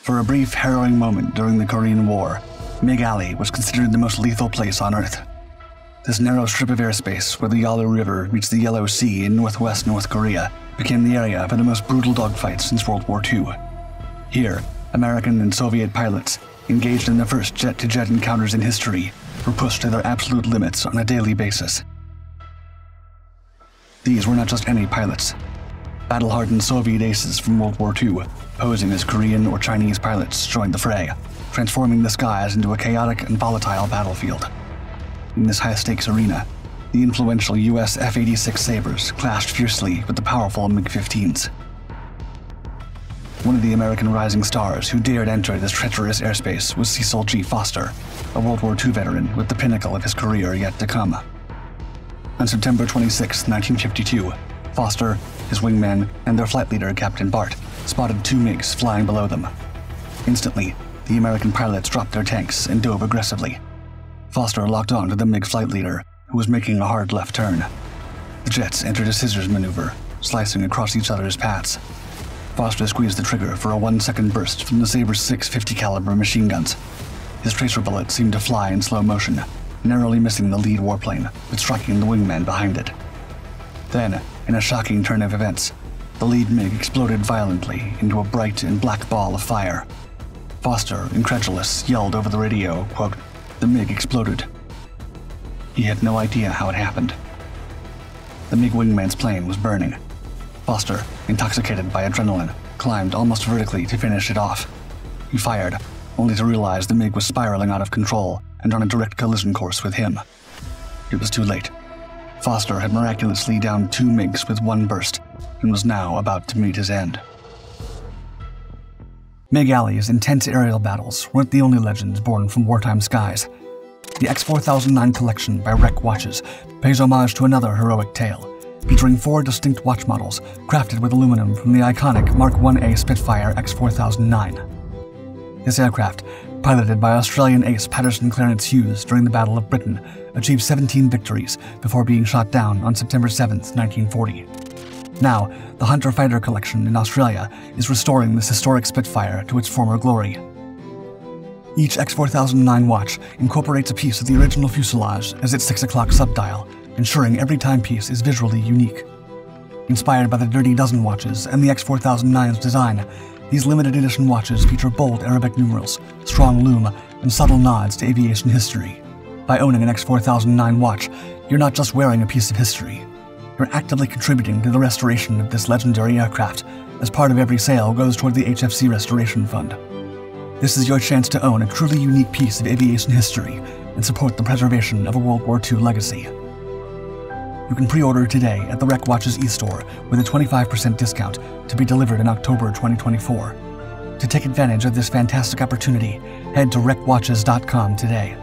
For a brief, harrowing moment during the Korean War, MiG Alley was considered the most lethal place on Earth. This narrow strip of airspace where the Yalu River meets the Yellow Sea in northwest North Korea became the area for the most brutal dogfights since World War II. Here, American and Soviet pilots, engaged in the first jet-to-jet encounters in history, were pushed to their absolute limits on a daily basis. These were not just any pilots. Battle-hardened Soviet aces from World War II, posing as Korean or Chinese pilots, joined the fray, transforming the skies into a chaotic and volatile battlefield. In this high-stakes arena, the influential US F-86 Sabres clashed fiercely with the powerful MiG-15s. One of the American rising stars who dared enter this treacherous airspace was Cecil G. Foster, a World War II veteran with the pinnacle of his career yet to come. On September 26, 1952, Foster, his wingman, and their flight leader, Captain Bart, spotted two MiGs flying below them. Instantly, the American pilots dropped their tanks and dove aggressively. Foster locked on to the MiG flight leader, who was making a hard left turn. The jets entered a scissors maneuver, slicing across each other's paths. Foster squeezed the trigger for a 1-second burst from the Sabre's 650 caliber machine guns. His tracer bullet seemed to fly in slow motion, narrowly missing the lead warplane, but striking the wingman behind it. Then, in a shocking turn of events, the lead MiG exploded violently into a bright and black ball of fire. Foster, incredulous, yelled over the radio, quote, "The MiG exploded." He had no idea how it happened. The MiG wingman's plane was burning. Foster, intoxicated by adrenaline, climbed almost vertically to finish it off. He fired, only to realize the MiG was spiraling out of control and on a direct collision course with him. It was too late. Foster had miraculously downed two MiGs with one burst and was now about to meet his end. MiG Alley's intense aerial battles weren't the only legends born from wartime skies. The X4009 collection by Wreck Watches pays homage to another heroic tale, featuring 4 distinct watch models crafted with aluminum from the iconic Mark 1A Spitfire X4009. This aircraft, piloted by Australian ace Patterson Clarence Hughes during the Battle of Britain, achieved 17 victories before being shot down on September 7, 1940. Now, the Hunter Fighter Collection in Australia is restoring this historic Spitfire to its former glory. Each X4009 watch incorporates a piece of the original fuselage as its 6 o'clock subdial, ensuring every timepiece is visually unique. Inspired by the Dirty Dozen watches and the X4009's design, these limited edition watches feature bold Arabic numerals, strong lume, and subtle nods to aviation history. By owning an X4009 watch, you're not just wearing a piece of history. You're actively contributing to the restoration of this legendary aircraft, as part of every sale goes toward the HFC Restoration Fund. This is your chance to own a truly unique piece of aviation history and support the preservation of a World War II legacy. You can pre-order today at the Wreck Watches e-store with a 25% discount to be delivered in October 2024. To take advantage of this fantastic opportunity, head to wreckwatches.com today.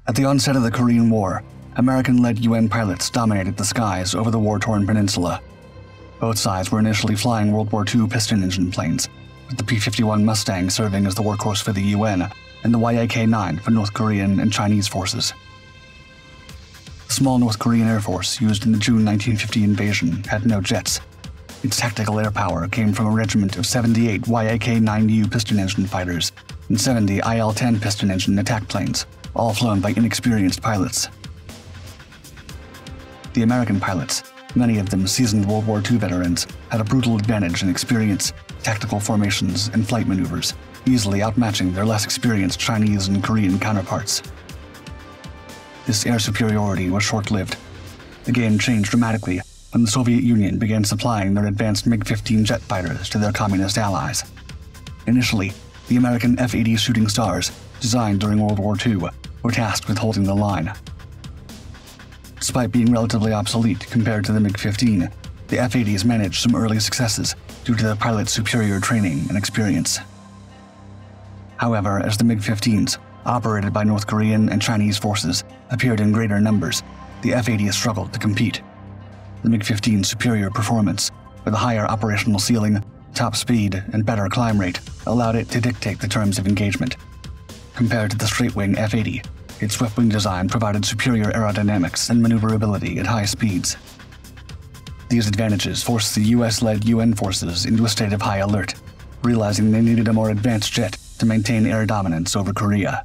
At the onset of the Korean War, American-led UN pilots dominated the skies over the war-torn peninsula. Both sides were initially flying World War II piston-engine planes, with the P-51 Mustang serving as the workhorse for the UN, and the Yak-9 for North Korean and Chinese forces. The small North Korean Air Force used in the June 1950 invasion had no jets. Its tactical air power came from a regiment of 78 Yak-9U piston-engine fighters and 70 IL-10 piston-engine attack planes, all flown by inexperienced pilots. The American pilots, many of them seasoned World War II veterans, had a brutal advantage in experience, tactical formations, and flight maneuvers, easily outmatching their less experienced Chinese and Korean counterparts. This air superiority was short-lived. The game changed dramatically when the Soviet Union began supplying their advanced MiG-15 jet fighters to their communist allies. Initially, the American F-80 Shooting Stars, designed during World War II, were tasked with holding the line. Despite being relatively obsolete compared to the MiG-15, the F-80s managed some early successes due to their pilots' superior training and experience. However, as the MiG-15s, operated by North Korean and Chinese forces, appeared in greater numbers, the F-80s struggled to compete. The MiG-15's superior performance, with a higher operational ceiling, top speed, and better climb rate, allowed it to dictate the terms of engagement. Compared to the straight-wing F-80, its swept-wing design provided superior aerodynamics and maneuverability at high speeds. These advantages forced the US-led UN forces into a state of high alert, realizing they needed a more advanced jet to maintain air dominance over Korea.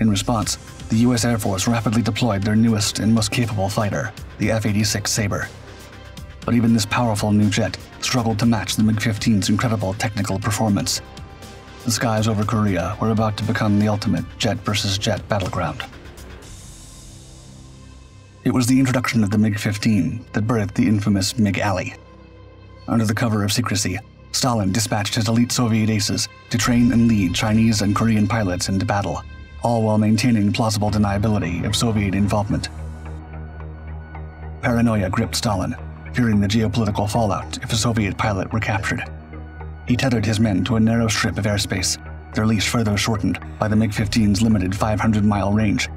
In response, the US Air Force rapidly deployed their newest and most capable fighter, the F-86 Sabre. But even this powerful new jet struggled to match the MiG-15's incredible technical performance. The skies over Korea were about to become the ultimate jet versus jet battleground. It was the introduction of the MiG-15 that birthed the infamous MiG Alley. Under the cover of secrecy, Stalin dispatched his elite Soviet aces to train and lead Chinese and Korean pilots into battle, all while maintaining plausible deniability of Soviet involvement. Paranoia gripped Stalin, fearing the geopolitical fallout if a Soviet pilot were captured. He tethered his men to a narrow strip of airspace, their leash further shortened by the MiG-15's limited 500-mile range.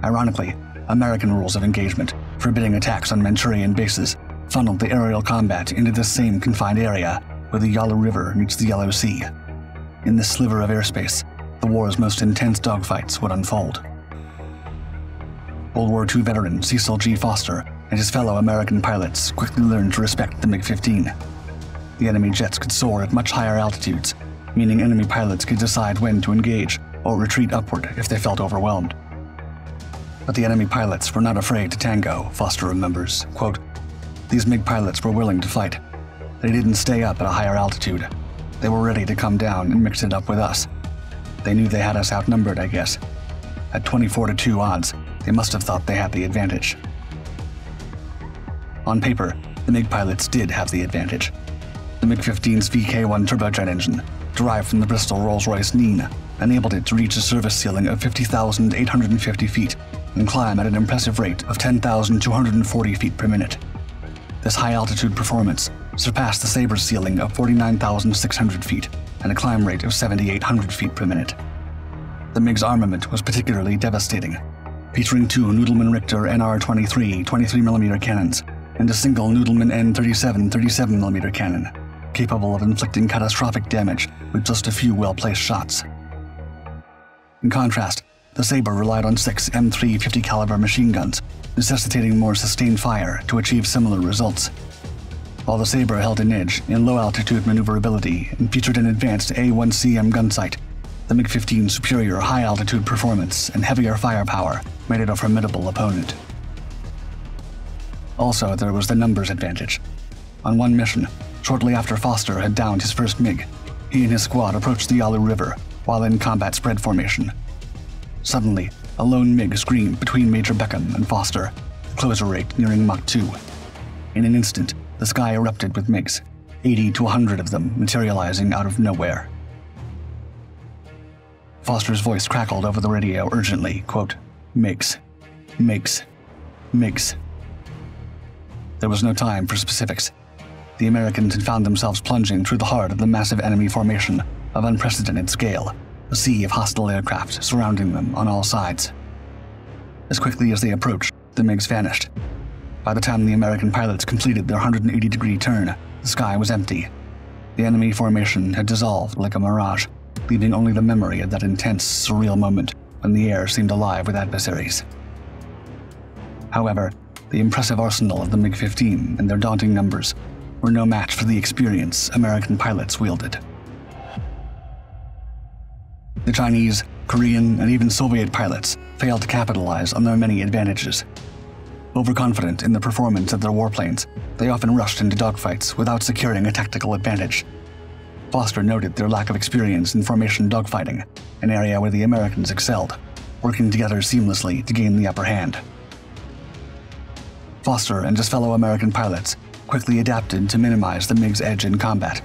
Ironically, American rules of engagement, forbidding attacks on Manchurian bases, funneled the aerial combat into this same confined area where the Yalu River meets the Yellow Sea. In this sliver of airspace, the war's most intense dogfights would unfold. World War II veteran Cecil G and his fellow American pilots quickly learned to respect the MiG-15. The enemy jets could soar at much higher altitudes, meaning enemy pilots could decide when to engage or retreat upward if they felt overwhelmed. But the enemy pilots were not afraid to tango, Foster remembers. Quote, "These MiG pilots were willing to fight. They didn't stay up at a higher altitude. They were ready to come down and mix it up with us. They knew they had us outnumbered, I guess. At 24-2 odds, they must have thought they had the advantage." On paper, the MiG pilots did have the advantage. The MiG-15's VK-1 turbojet engine, derived from the Bristol Rolls-Royce Nene, enabled it to reach a service ceiling of 50,850 feet and climb at an impressive rate of 10,240 feet per minute. This high-altitude performance surpassed the Sabre's ceiling of 49,600 feet and a climb rate of 7,800 feet per minute. The MiG's armament was particularly devastating, featuring two Nudelman Richter NR-23 23mm cannons and a single Nudelman N-37 37mm cannon, capable of inflicting catastrophic damage with just a few well-placed shots. In contrast, the Sabre relied on 6 M3 50 caliber machine guns, necessitating more sustained fire to achieve similar results. While the Sabre held an edge in low-altitude maneuverability and featured an advanced A1CM gun sight, the MiG-15's superior high-altitude performance and heavier firepower made it a formidable opponent. Also, there was the numbers advantage. On one mission, shortly after Foster had downed his first MiG, he and his squad approached the Yalu River while in combat spread formation. Suddenly, a lone MiG screamed between Major Beckham and Foster, the closer rate nearing Mach 2. In an instant, the sky erupted with MiGs, 80 to 100 of them materializing out of nowhere. Foster's voice crackled over the radio urgently, quote, "MiGs, MiGs, MiGs." There was no time for specifics. The Americans had found themselves plunging through the heart of the massive enemy formation of unprecedented scale, a sea of hostile aircraft surrounding them on all sides. As quickly as they approached, the MiGs vanished. By the time the American pilots completed their 180-degree turn, the sky was empty. The enemy formation had dissolved like a mirage, leaving only the memory of that intense, surreal moment when the air seemed alive with adversaries. However, the impressive arsenal of the MiG-15 and their daunting numbers were no match for the experience American pilots wielded. The Chinese, Korean, and even Soviet pilots failed to capitalize on their many advantages. Overconfident in the performance of their warplanes, they often rushed into dogfights without securing a tactical advantage. Foster noted their lack of experience in formation dogfighting, an area where the Americans excelled, working together seamlessly to gain the upper hand. Foster and his fellow American pilots quickly adapted to minimize the MiG's edge in combat.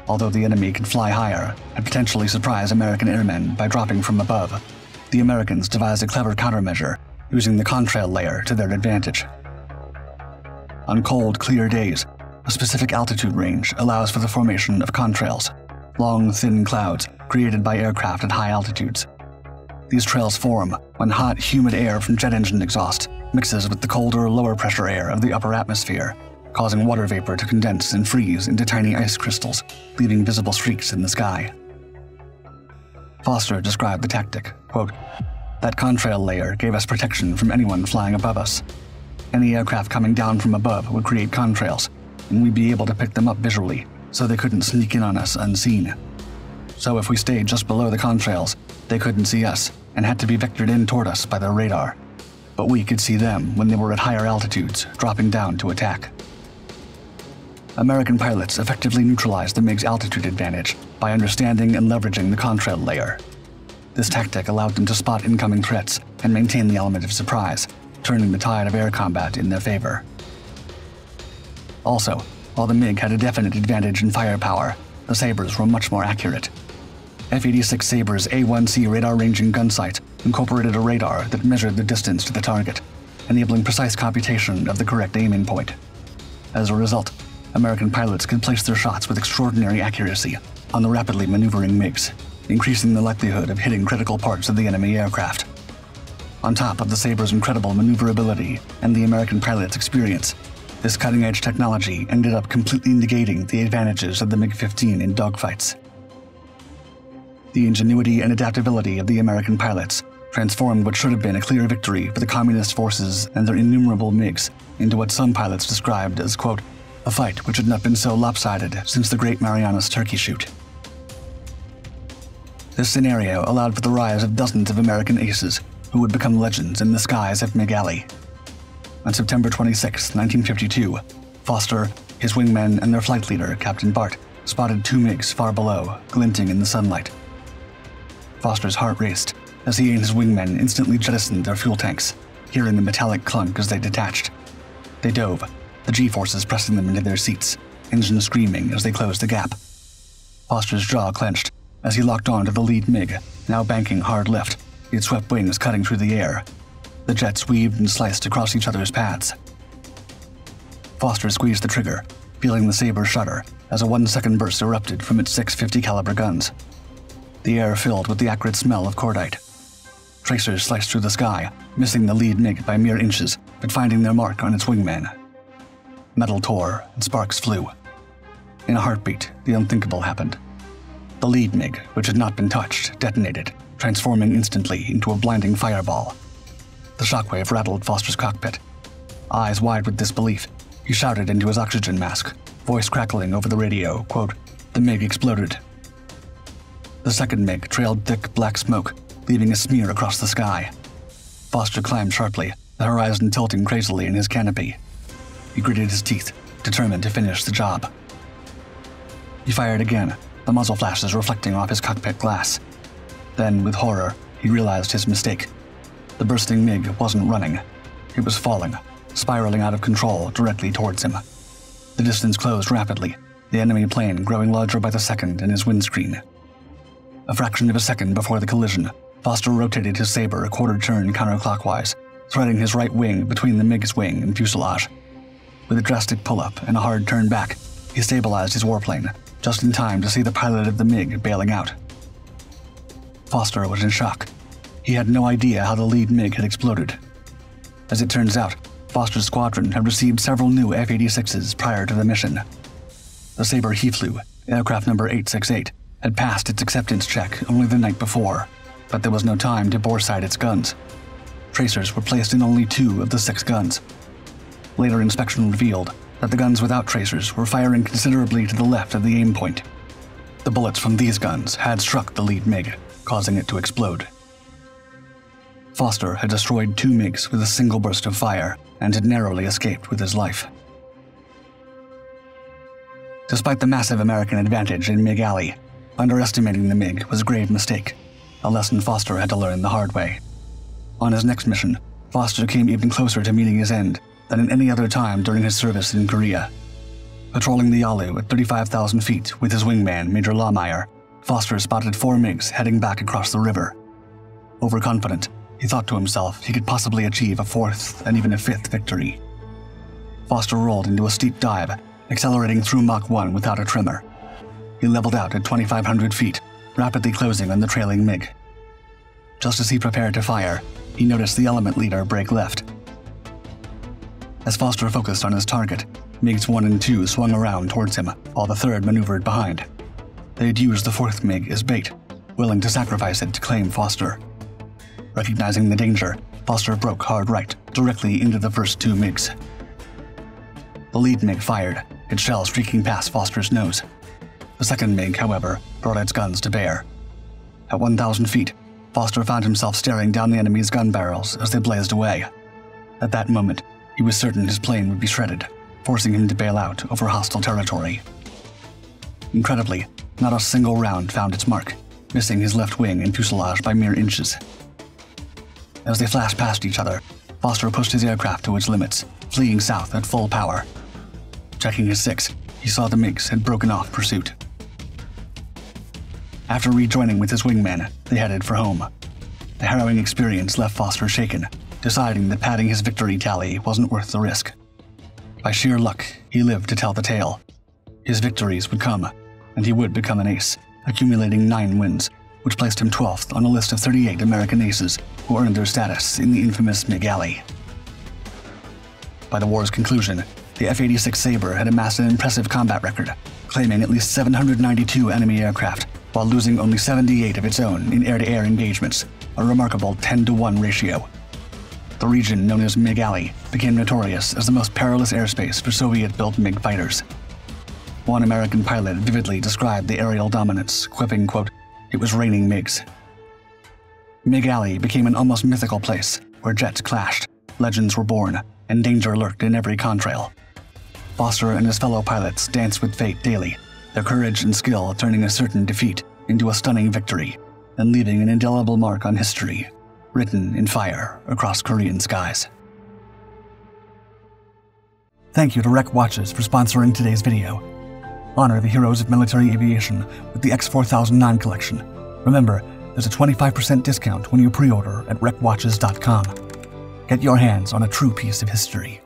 Although the enemy could fly higher and potentially surprise American airmen by dropping from above, the Americans devised a clever countermeasure, using the contrail layer to their advantage. On cold, clear days, a specific altitude range allows for the formation of contrails, long, thin clouds created by aircraft at high altitudes. These trails form when hot, humid air from jet engine exhaust mixes with the colder, lower-pressure air of the upper atmosphere, causing water vapor to condense and freeze into tiny ice crystals, leaving visible streaks in the sky. Foster described the tactic, quote, "That contrail layer gave us protection from anyone flying above us. Any aircraft coming down from above would create contrails, and we'd be able to pick them up visually, so they couldn't sneak in on us unseen. So if we stayed just below the contrails, they couldn't see us and had to be vectored in toward us by their radar. But we could see them when they were at higher altitudes, dropping down to attack. American pilots effectively neutralized the MiG's altitude advantage by understanding and leveraging the contrail layer. This tactic allowed them to spot incoming threats and maintain the element of surprise, turning the tide of air combat in their favor. Also, while the MiG had a definite advantage in firepower, the Sabres were much more accurate. F-86 Sabres A1C radar-ranging gun sights incorporated a radar that measured the distance to the target, enabling precise computation of the correct aiming point. As a result, American pilots could place their shots with extraordinary accuracy on the rapidly maneuvering MiGs, increasing the likelihood of hitting critical parts of the enemy aircraft. On top of the Sabres' incredible maneuverability and the American pilots' experience, this cutting-edge technology ended up completely negating the advantages of the MiG-15 in dogfights. The ingenuity and adaptability of the American pilots transformed what should have been a clear victory for the communist forces and their innumerable MiGs into what some pilots described as, quote, a fight which had not been so lopsided since the Great Marianas Turkey Shoot. This scenario allowed for the rise of dozens of American aces who would become legends in the skies of MiG Alley. On September 26, 1952, Foster, his wingmen, and their flight leader, Captain Bart, spotted two MiGs far below, glinting in the sunlight. Foster's heart raced as he and his wingmen instantly jettisoned their fuel tanks, hearing the metallic clunk as they detached. They dove, the G-forces pressing them into their seats, engines screaming as they closed the gap. Foster's jaw clenched as he locked on to the lead MiG, now banking hard left, its swept wings cutting through the air. The jets weaved and sliced across each other's paths. Foster squeezed the trigger, feeling the Sabre shudder as a 1-second burst erupted from its 650 caliber guns. The air filled with the acrid smell of cordite. Tracers sliced through the sky, missing the lead MiG by mere inches, but finding their mark on its wingman. Metal tore and sparks flew. In a heartbeat, the unthinkable happened. The lead MiG, which had not been touched, detonated, transforming instantly into a blinding fireball. The shockwave rattled Foster's cockpit. Eyes wide with disbelief, he shouted into his oxygen mask, voice crackling over the radio, quote, the MiG exploded. The second MiG trailed thick black smoke, leaving a smear across the sky. Foster climbed sharply, the horizon tilting crazily in his canopy. He gritted his teeth, determined to finish the job. He fired again, the muzzle flashes reflecting off his cockpit glass. Then, with horror, he realized his mistake. The bursting MiG wasn't running. It was falling, spiraling out of control directly towards him. The distance closed rapidly, the enemy plane growing larger by the second in his windscreen. A fraction of a second before the collision, Foster rotated his Sabre a quarter turn counterclockwise, threading his right wing between the MiG's wing and fuselage. With a drastic pull-up and a hard turn back, he stabilized his warplane, just in time to see the pilot of the MiG bailing out. Foster was in shock. He had no idea how the lead MiG had exploded. As it turns out, Foster's squadron had received several new F-86s prior to the mission. The Sabre he flew, aircraft number 868, had passed its acceptance check only the night before, but there was no time to bore sight its guns. Tracers were placed in only 2 of the 6 guns. Later inspection revealed that the guns without tracers were firing considerably to the left of the aim point. The bullets from these guns had struck the lead MiG, causing it to explode. Foster had destroyed 2 MiGs with a single burst of fire and had narrowly escaped with his life. Despite the massive American advantage in MiG Alley, underestimating the MiG was a grave mistake, a lesson Foster had to learn the hard way. On his next mission, Foster came even closer to meeting his end than at any other time during his service in Korea. Patrolling the Yalu at 35,000 feet with his wingman, Major Lawmeyer, Foster spotted 4 MiGs heading back across the river. Overconfident, he thought to himself he could possibly achieve a 4th and even a 5th victory. Foster rolled into a steep dive, accelerating through Mach 1 without a tremor. He leveled out at 2,500 feet, rapidly closing on the trailing MiG. Just as he prepared to fire, he noticed the element leader break left. As Foster focused on his target, MiGs 1 and 2 swung around towards him, while the third maneuvered behind. They had used the 4th MiG as bait, willing to sacrifice it to claim Foster. Recognizing the danger, Foster broke hard right, directly into the first two MiGs. The lead MiG fired, its shell streaking past Foster's nose. The second MiG, however, brought its guns to bear. At 1,000 feet, Foster found himself staring down the enemy's gun barrels as they blazed away. At that moment, he was certain his plane would be shredded, forcing him to bail out over hostile territory. Incredibly, not a single round found its mark, missing his left wing and fuselage by mere inches. As they flashed past each other, Foster pushed his aircraft to its limits, fleeing south at full power. Checking his 6, he saw the MiGs had broken off pursuit. After rejoining with his wingman, they headed for home. The harrowing experience left Foster shaken, deciding that padding his victory tally wasn't worth the risk. By sheer luck, he lived to tell the tale. His victories would come, and he would become an ace, accumulating 9 wins, which placed him 12th on a list of 38 American aces who earned their status in the infamous MiG Alley. By the war's conclusion, the F-86 Sabre had amassed an impressive combat record, claiming at least 792 enemy aircraft, while losing only 78 of its own in air-to-air engagements, a remarkable 10-to-1 ratio. The region known as MiG Alley became notorious as the most perilous airspace for Soviet-built MiG fighters. One American pilot vividly described the aerial dominance, quipping, quote, "It was raining MiGs." MiG Alley became an almost mythical place where jets clashed, legends were born, and danger lurked in every contrail. Foster and his fellow pilots danced with fate daily, their courage and skill turning a certain defeat into a stunning victory, and leaving an indelible mark on history, written in fire across Korean skies. Thank you to Rec Watches for sponsoring today's video. Honor the heroes of military aviation with the X4009 collection. Remember, there's a 25% discount when you pre-order at recwatches.com. Get your hands on a true piece of history.